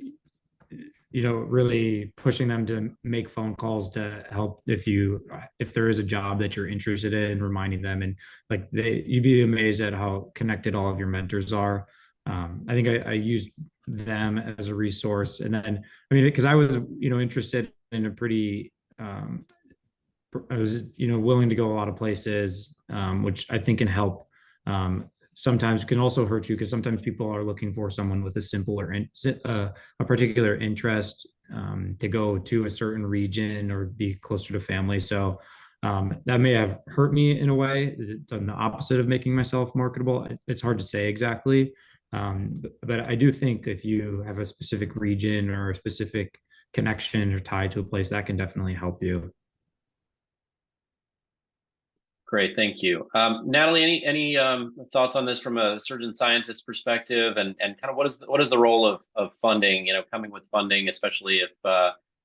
really pushing them to make phone calls to help if there is a job that you're interested in, reminding them, and like you'd be amazed at how connected all of your mentors are. I think I used them as a resource, and then because I was interested in a pretty I was willing to go a lot of places, which I think can help. Sometimes can also hurt you because sometimes people are looking for someone with a simpler a particular interest, to go to a certain region or be closer to family. So that may have hurt me in a way. It's done the opposite of making myself marketable. It's hard to say exactly. But I do think if you have a specific region or a specific connection or tie to a place, that can definitely help you. Great, thank you. Natalie, any thoughts on this from a surgeon scientist perspective, and kind of what is the role of funding? Coming with funding, especially if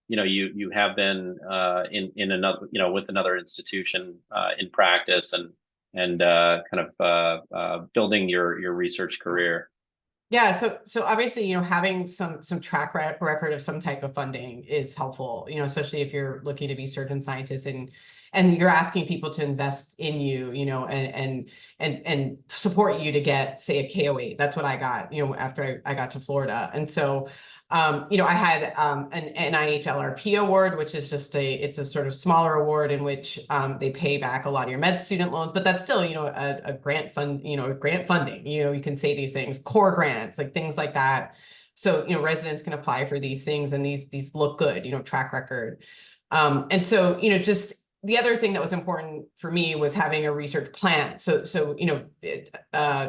you have been in another with another institution in practice and kind of building your research career. Yeah, so obviously, having some track record of some type of funding is helpful, especially if you're looking to be surgeon scientists and you're asking people to invest in you, and support you to get, say, a KO8. That's what I got, after I got to Florida. And so, I had an NIH LRP award, which is just it's a sort of smaller award in which they pay back a lot of your med student loans, but that's still, a grant fund, grant funding, you can say these things, core grants, like things like that. So, residents can apply for these things, and these look good, track record. And so, just the other thing that was important for me was having a research plan. So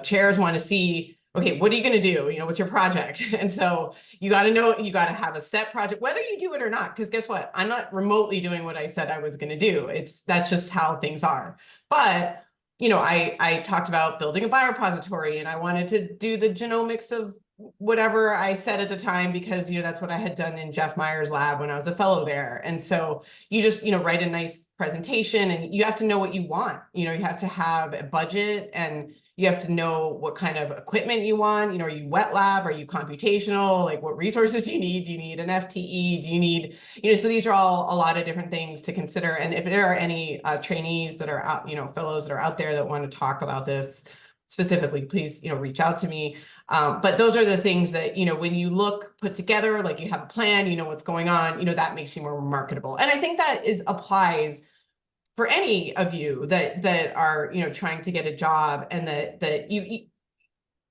chairs want to see, okay, what are you going to do? What's your project? And so you got to know, you got to have a set project, whether you do it or not, because guess what? I'm not remotely doing what I said I was going to do. That's just how things are. But, I talked about building a biorepository, and I wanted to do the genomics of whatever I said at the time, because, that's what I had done in Jeff Meyer's lab when I was a fellow there. And so you just, write a nice presentation, and you have to know what you want. You have to have a budget, and you have to know what kind of equipment you want. Are you wet lab? Are you computational? Like, what resources do you need? Do you need an FTE? Do you need, so these are all a lot of different things to consider. And if there are any trainees that are out, fellows that are out there that want to talk about this specifically, please, reach out to me. But those are the things that, when you look put together, like you have a plan, what's going on, that makes you more marketable. And I think that applies for any of you that are, trying to get a job, and that you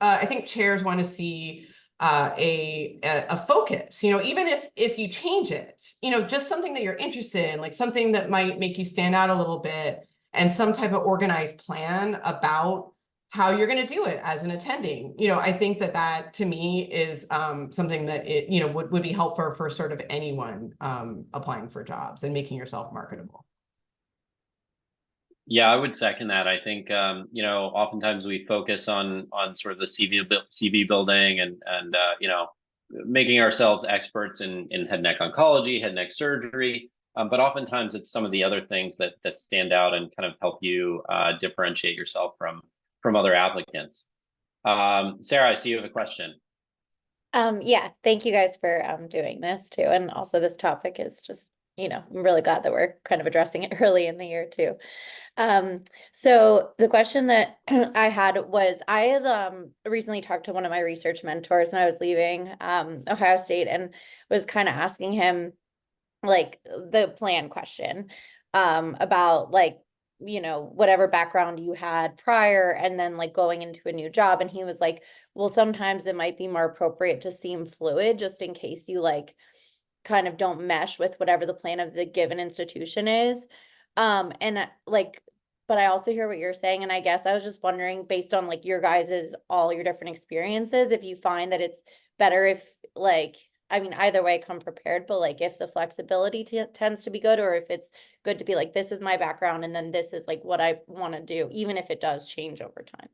I think chairs want to see a focus, even if you change it, just something that you're interested in, like something that might make you stand out a little bit, and some type of organized plan about how you're going to do it as an attending. I think that to me is something that would be helpful for sort of anyone applying for jobs and making yourself marketable. Yeah, I would second that. I think oftentimes we focus on sort of the CV building and making ourselves experts in head and neck oncology, head and neck surgery. But oftentimes it's some of the other things that stand out and kind of help you differentiate yourself from other applicants. Sarah, I see you have a question. Yeah, thank you guys for doing this too. And also this topic is just, I'm really glad that we're kind of addressing it early in the year too. So the question that I had was, I had recently talked to one of my research mentors when I was leaving Ohio State, and was kind of asking him like the plan question about like, whatever background you had prior, and then like going into a new job. And he was like, well, sometimes it might be more appropriate to seem fluid, just in case you like kind of don't mesh with whatever the plan of the given institution is. And like, but I also hear what you're saying. And I guess I was just wondering, based on like your guys's, all your different experiences, if you find that it's better if like, I mean, either way, come prepared, but like if the flexibility tends to be good, or if it's good to be like, this is my background, and then this is like what I want to do, even if it does change over time.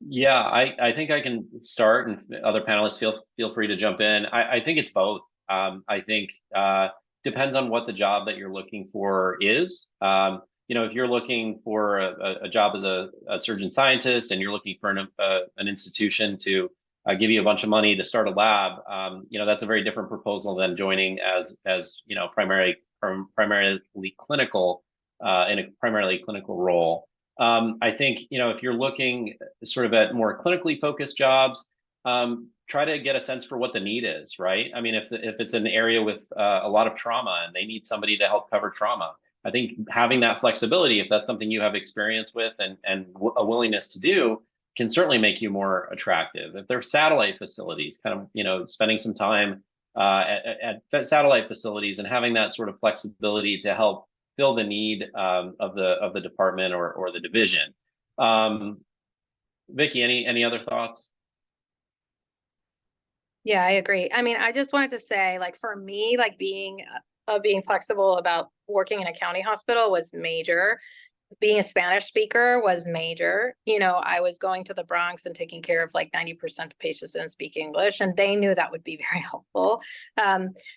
Yeah, I think I can start, and other panelists feel free to jump in. I think it's both. I think depends on what the job that you're looking for is. If you're looking for a job as a surgeon scientist, and you're looking for an institution to give you a bunch of money to start a lab, that's a very different proposal than joining as primarily clinical in a primarily clinical role. I think if you're looking sort of at more clinically focused jobs, try to get a sense for what the need is, right? I mean, if it's an area with a lot of trauma and they need somebody to help cover trauma, I think having that flexibility, if that's something you have experience with and a willingness to do, can certainly make you more attractive. If they're satellite facilities, kind of spending some time at satellite facilities and having that sort of flexibility to help fill the need of the department or the division. Vicky, any other thoughts? Yeah, I agree. I mean, I just wanted to say, like, for me, like being flexible about working in a county hospital was major. Being a Spanish speaker was major. I was going to the Bronx and taking care of like 90% of patients that didn't speak English, and they knew that would be very helpful.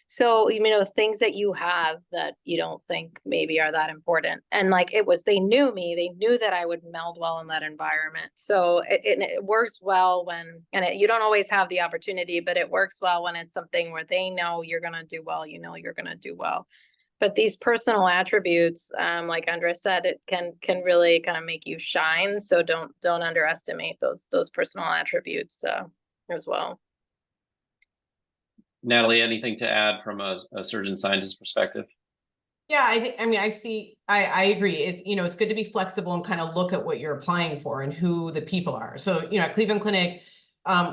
So, things that you have that you don't think maybe are that important. And like they knew me, they knew that I would meld well in that environment. So it works well when, you don't always have the opportunity, but it works well when it's something where they know you're going to do well, you're going to do well. But these personal attributes, like Andres said, it can really kind of make you shine. So don't underestimate those personal attributes as well. Natalie, anything to add from a surgeon scientist perspective? Yeah, I agree. It's, it's good to be flexible and kind of look at what you're applying for and who the people are. So, at Cleveland Clinic,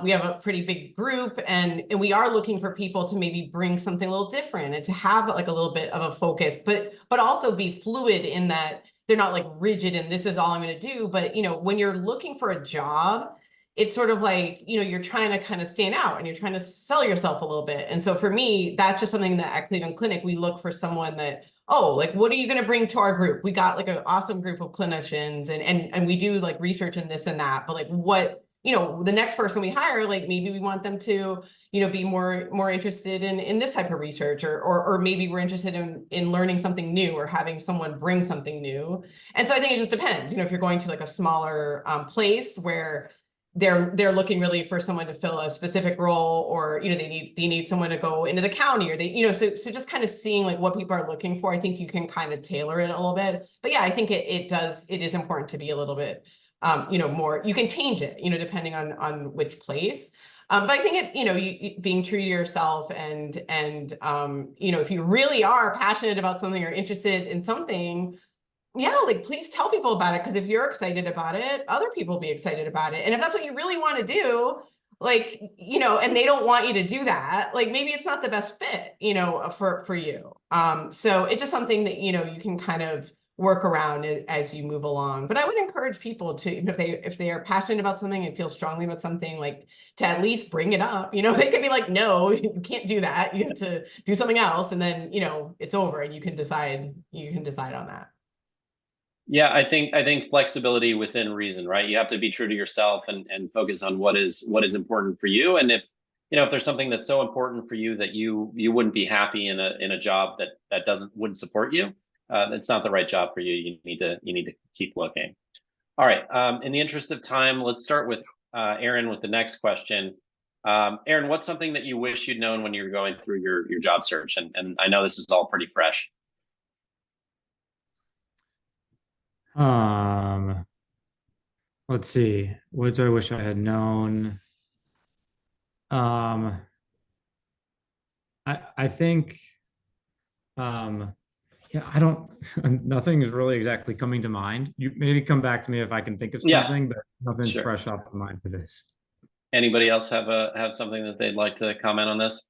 we have a pretty big group, and we are looking for people to maybe bring something a little different and to have like a little bit of a focus, but also be fluid in that they're not like rigid and this is all I'm going to do. But, when you're looking for a job, it's sort of like, you're trying to kind of stand out and you're trying to sell yourself a little bit. And so for me, that's just something that at Cleveland Clinic, we look for someone that, like, what are you going to bring to our group? We got like an awesome group of clinicians, and we do like research and this and that, but like, what you know, the next person we hire, like maybe we want them to, you know, be more interested in this type of research, or maybe we're interested in learning something new or having someone bring something new. And so I think it just depends, you know, if you're going to like a smaller place where they're looking really for someone to fill a specific role, or, you know, they need someone to go into the county, or they, you know, so just kind of seeing like what people are looking for. I think you can kind of tailor it a little bit. But yeah, I think it is important to be a little bit, you know, more, you can change it, you know, depending on which place. But I think it, you know, you being true to yourself, and you know, if you really are passionate about something or interested in something, yeah, like please tell people about it, because if you're excited about it, other people will be excited about it. And if that's what you really want to do, like, you know, and they don't want you to do that, like maybe it's not the best fit, you know, for you. So it's just something that, you know, you can kind of work around as you move along. But I would encourage people to, if they are passionate about something and feel strongly about something, like to at least bring it up. You know, they could be like, no, you can't do that. You have to do something else. And then, you know, it's over and you can decide on that. Yeah, I think flexibility within reason, right? You have to be true to yourself and focus on what is important for you. And if, you know, if there's something that's so important for you that you wouldn't be happy in a job that wouldn't support you, it's not the right job for you. You need to keep looking. All right. In the interest of time, let's start with Aaron with the next question. Aaron, what's something that you wish you'd known when you were going through your job search? And I know this is all pretty fresh. Let's see. What do I wish I had known? I think, yeah, I don't, nothing is really exactly coming to mind. You maybe come back to me if I can think of Yeah, something, but nothing's sure. fresh off the mind for this. Anybody else have something that they'd like to comment on this?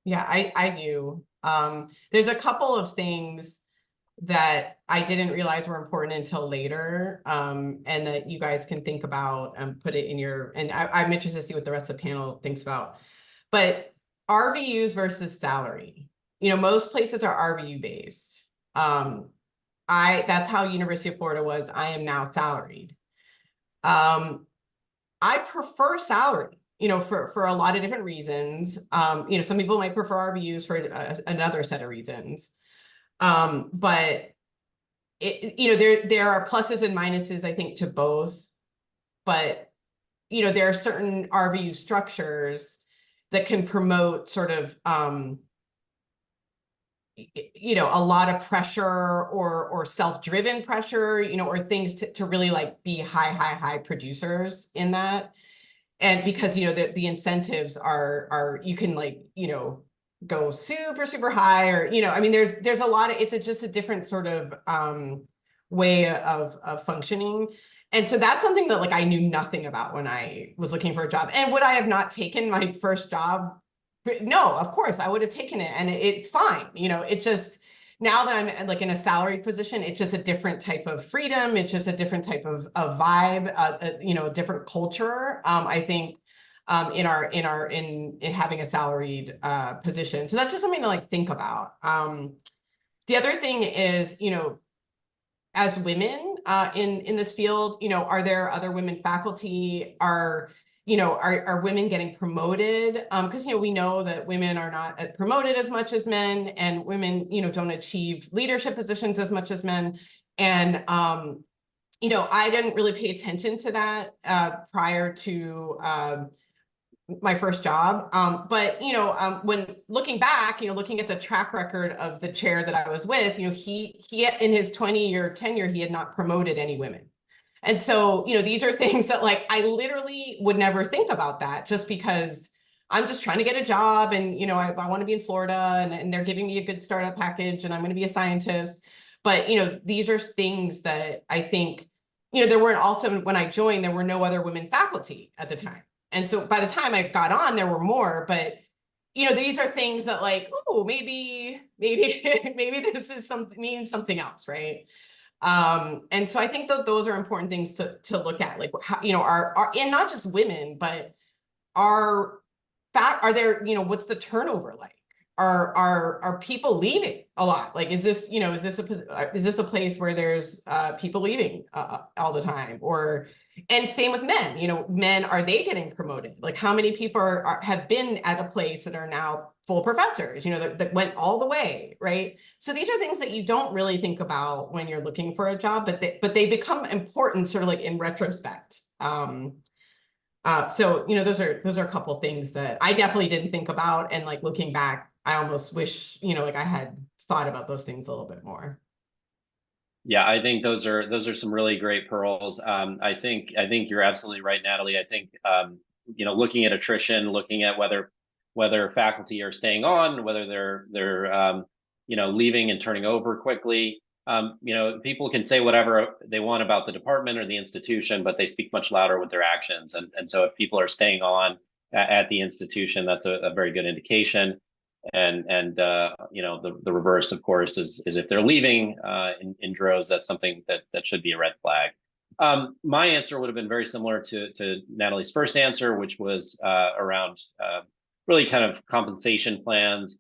Yeah, I do. There's a couple of things that I didn't realize were important until later, and that you guys can think about and put it in your, and I'm interested to see what the rest of the panel thinks about. But RVUs versus salary. You know, most places are RVU based. That's how University of Florida was. I am now salaried. I prefer salary, you know, for a lot of different reasons. You know, some people might prefer RVUs for another set of reasons. But you know, there are pluses and minuses, I think, to both. But, you know, there are certain RVU structures that can promote sort of, you know, a lot of pressure or self-driven pressure, you know, or things to really like be high producers in that. And because, you know, the incentives are you can, like, you know, go super high, or, you know, I mean, there's a lot of, it's just a different sort of way of functioning. And so that's something that like I knew nothing about when I was looking for a job. And would I have not taken my first job? No, of course I would have taken it, and it's fine. You know, it just, now that I'm like in a salaried position, it's just a different type of freedom. It's just a different type of vibe, you know, a different culture. I think in having a salaried position. So that's just something to like think about. The other thing is, you know, as women in this field, you know, are there other women faculty? You know, are women getting promoted? Because, you know, we know that women are not promoted as much as men, and women, you know, don't achieve leadership positions as much as men. And, you know, I didn't really pay attention to that prior to my first job. But, you know, when looking back, you know, looking at the track record of the chair that I was with, you know, he in his 20-year tenure, he had not promoted any women. And so, you know, these are things that like, I literally would never think about that, just because I'm just trying to get a job, and, you know, I want to be in Florida, and they're giving me a good startup package, and I'm going to be a scientist. But, you know, these are things that I think, you know, there weren't, also when I joined, there were no other women faculty at the time. And so by the time I got on, there were more, but, you know, these are things that like, oh, maybe this is means something else, right? And so I think that those are important things to look at, like, how, you know, are and not just women, but are there, you know, what's the turnover like? are people leaving a lot? Like, is this, you know, is this a place where there's people leaving all the time? Or, and same with men, you know, men, are they getting promoted? Like, how many people have been at a place that are now full professors, you know, that went all the way, right? So these are things that you don't really think about when you're looking for a job, but they become important sort of like in retrospect. So, you know, those are a couple things that I definitely didn't think about. And like looking back, I almost wish, you know, like I had thought about those things a little bit more. Yeah, I think those are some really great pearls. I think you're absolutely right, Natalie. I think you know, looking at attrition, looking at whether faculty are staying on, whether they're you know, leaving and turning over quickly. You know, people can say whatever they want about the department or the institution, but they speak much louder with their actions. And so if people are staying on at the institution, that's a very good indication. And you know, the reverse, of course, is if they're leaving in droves, that's something that should be a red flag. My answer would have been very similar to Natalie's first answer, which was around really kind of compensation plans,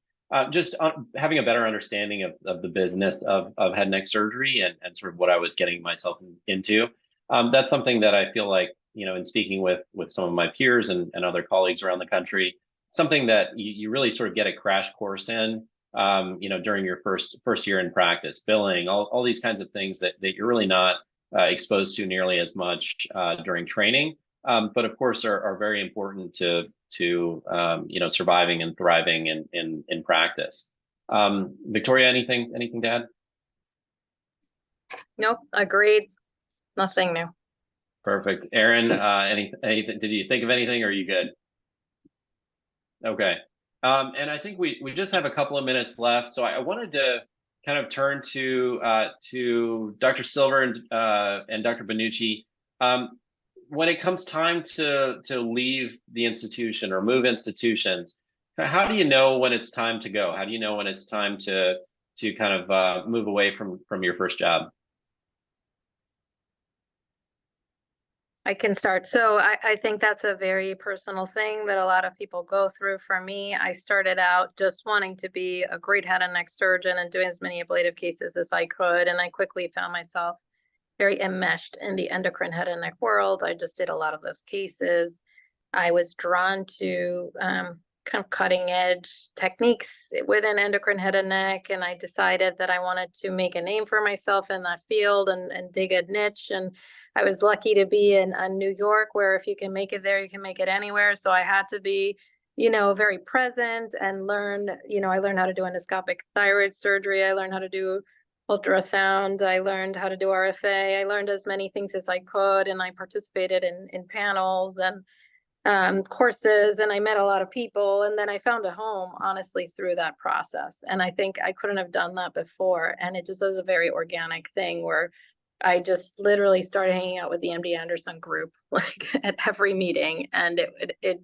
just having a better understanding of the business of head and neck surgery and sort of what I was getting myself into. That's something that I feel like, you know, in speaking with some of my peers and other colleagues around the country, something that you really sort of get a crash course in, you know, during your first year in practice, billing, all these kinds of things that you're really not exposed to nearly as much during training, but of course are very important to you know, surviving and thriving in practice. Victoria, anything to add? Nope, agreed. Nothing new. Perfect. Aaron, anything? Did you think of anything, or are you good? Okay. And I think we just have a couple of minutes left, so I wanted to kind of turn to Dr. Silver and Dr. Benucci. When it comes time to leave the institution or move institutions, how do you know when it's time to go? How do you know when it's time to kind of move away from your first job? I can start. So I think that's a very personal thing that a lot of people go through. For me, I started out just wanting to be a great head and neck surgeon and doing as many ablative cases as I could. And I quickly found myself very enmeshed in the endocrine head and neck world. I just did a lot of those cases. I was drawn to kind of cutting edge techniques within endocrine head and neck. And I decided that I wanted to make a name for myself in that field and dig a niche. And I was lucky to be in New York, where if you can make it there, you can make it anywhere. So I had to be, you know, very present and learn, you know, I learned how to do endoscopic thyroid surgery. I learned how to do ultrasound. I learned how to do RFA. I learned as many things as I could. And I participated in panels and courses, and I met a lot of people, and then I found a home, honestly, through that process. And I think I couldn't have done that before. And it just was a very organic thing where I just literally started hanging out with the MD Anderson group, like at every meeting. And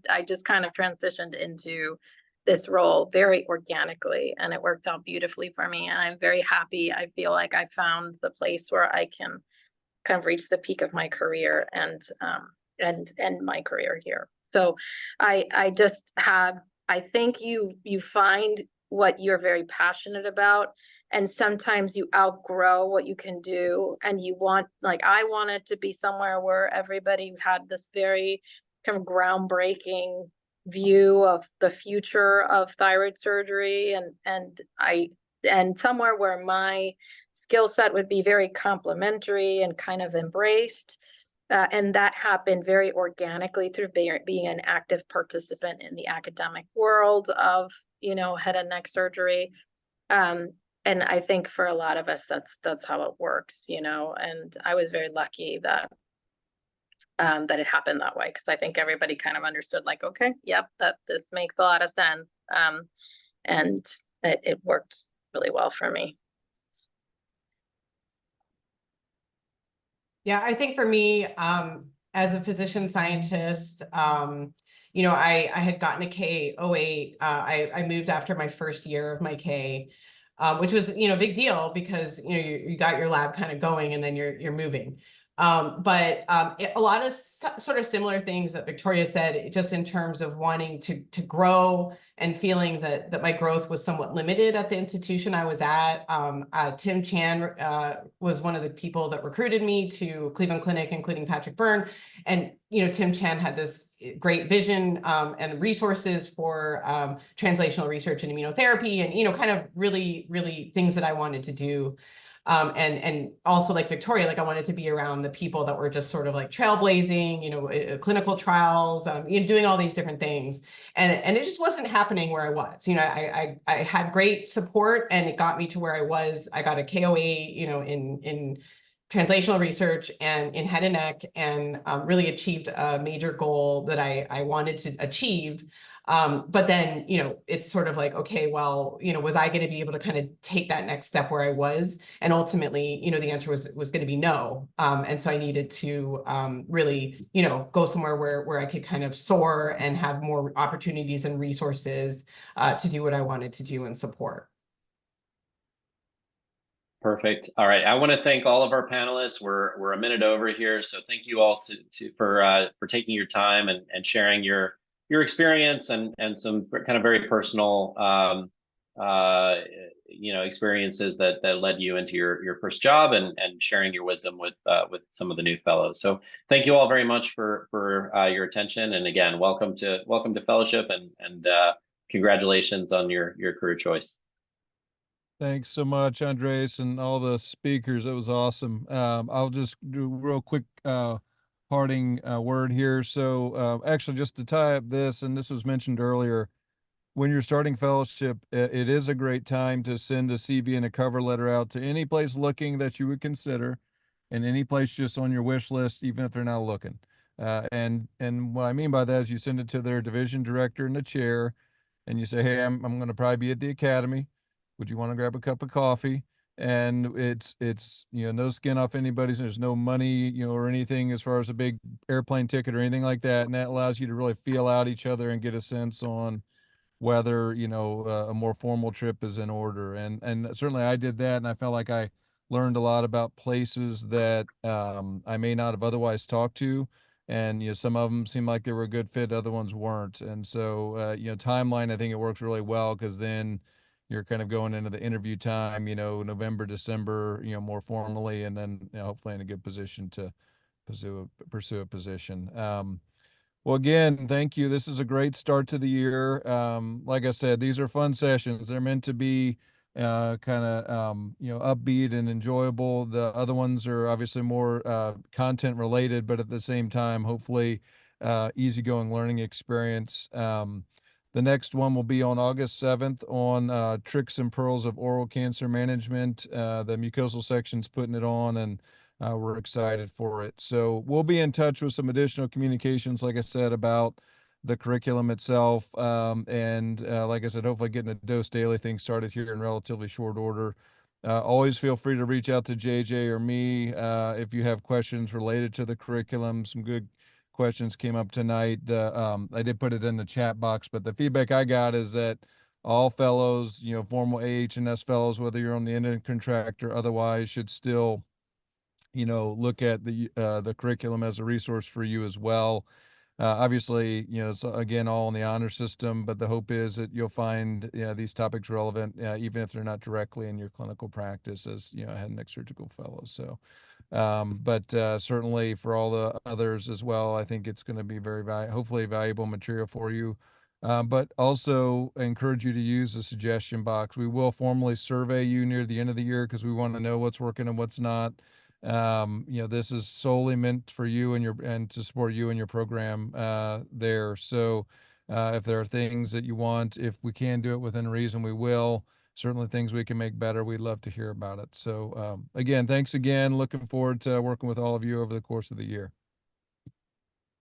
I just kind of transitioned into this role very organically, and it worked out beautifully for me. And I'm very happy. I feel like I found the place where I can kind of reach the peak of my career and end my career here. So I just have, I think you find what you're very passionate about, and sometimes you outgrow what you can do, and you want, like I wanted to be somewhere where everybody had this very kind of groundbreaking view of the future of thyroid surgery, and somewhere where my skill set would be very complementary and kind of embraced. And that happened very organically through being an active participant in the academic world of, you know, head and neck surgery. And I think for a lot of us, that's how it works, you know. And I was very lucky that that it happened that way, because I think everybody kind of understood, like, okay, yep, this makes a lot of sense. And it worked really well for me. Yeah, I think for me, as a physician scientist, you know, I had gotten a K08. I moved after my first year of my K, which was, you know, a big deal because, you know, you got your lab kind of going and then you're moving. A lot of sort of similar things that Victoria said, just in terms of wanting to grow and feeling that my growth was somewhat limited at the institution I was at. Tim Chan was one of the people that recruited me to Cleveland Clinic, including Patrick Byrne. And, Tim Chan had this great vision and resources for translational research and immunotherapy and, kind of really, really things that I wanted to do. And also, like Victoria, like I wanted to be around the people that were just sort of like trailblazing, clinical trials, doing all these different things. And it just wasn't happening where I was. I had great support, and it got me to where I was. I got a KOA, in translational research and in head and neck, and really achieved a major goal that I wanted to achieve. But then, it's sort of like, okay, well, was I going to be able to kind of take that next step where I was? And ultimately, the answer was going to be no. And so I needed to really, go somewhere where I could kind of soar and have more opportunities and resources to do what I wanted to do and support. Perfect. All right. I want to thank all of our panelists. We're a minute over here, so thank you all for taking your time and sharing your experience and some kind of very personal experiences that led you into your first job and sharing your wisdom with some of the new fellows. So thank you all very much for your attention, and again, welcome to fellowship and congratulations on your career choice. Thanks so much, Andres, and all the speakers. It was awesome. I'll just do a real quick parting word here. So actually, just to tie up this, and this was mentioned earlier, when you're starting fellowship, it is a great time to send a CV and a cover letter out to any place looking that you would consider, and any place just on your wish list, even if they're not looking. And what I mean by that is you send it to their division director and the chair, and you say, hey, I'm going to probably be at the academy. Would you want to grab a cup of coffee? And it's no skin off anybody's. There's no money, or anything as far as a big airplane ticket or anything like that. And that allows you to really feel out each other and get a sense on whether a more formal trip is in order. And certainly I did that, and I felt like I learned a lot about places that I may not have otherwise talked to. And some of them seemed like they were a good fit, other ones weren't. And so timeline, I think it works really well, because then you're kind of going into the interview time, November, December, more formally, and then hopefully in a good position to pursue a position. Well, again, thank you. This is a great start to the year. Like I said, these are fun sessions. They're meant to be kind of upbeat and enjoyable. The other ones are obviously more content related, but at the same time, hopefully easygoing learning experience. The next one will be on August 7th on tricks and pearls of oral cancer management. The mucosal section's putting it on, and we're excited for it. So we'll be in touch with some additional communications, like I said, about the curriculum itself. And like I said, hopefully getting a dose daily thing started here in relatively short order. Always feel free to reach out to JJ or me if you have questions related to the curriculum. Some good questions came up tonight. I did put it in the chat box, but the feedback I got is that all fellows, formal AHNS fellows, whether you're on the independent contract or otherwise, should still look at the curriculum as a resource for you as well. Obviously, it's again all in the honor system, but the hope is that you'll find these topics relevant, even if they're not directly in your clinical practice as head and neck surgical fellows. So, but certainly for all the others as well, I think it's going to be hopefully valuable material for you. But also encourage you to use the suggestion box. We will formally survey you near the end of the year, because we want to know what's working and what's not. This is solely meant for you and to support you and your program there. So if there are things that you want, if we can do it within reason, we will. Certainly things we can make better, we'd love to hear about it. So again, thanks again. Looking forward to working with all of you over the course of the year.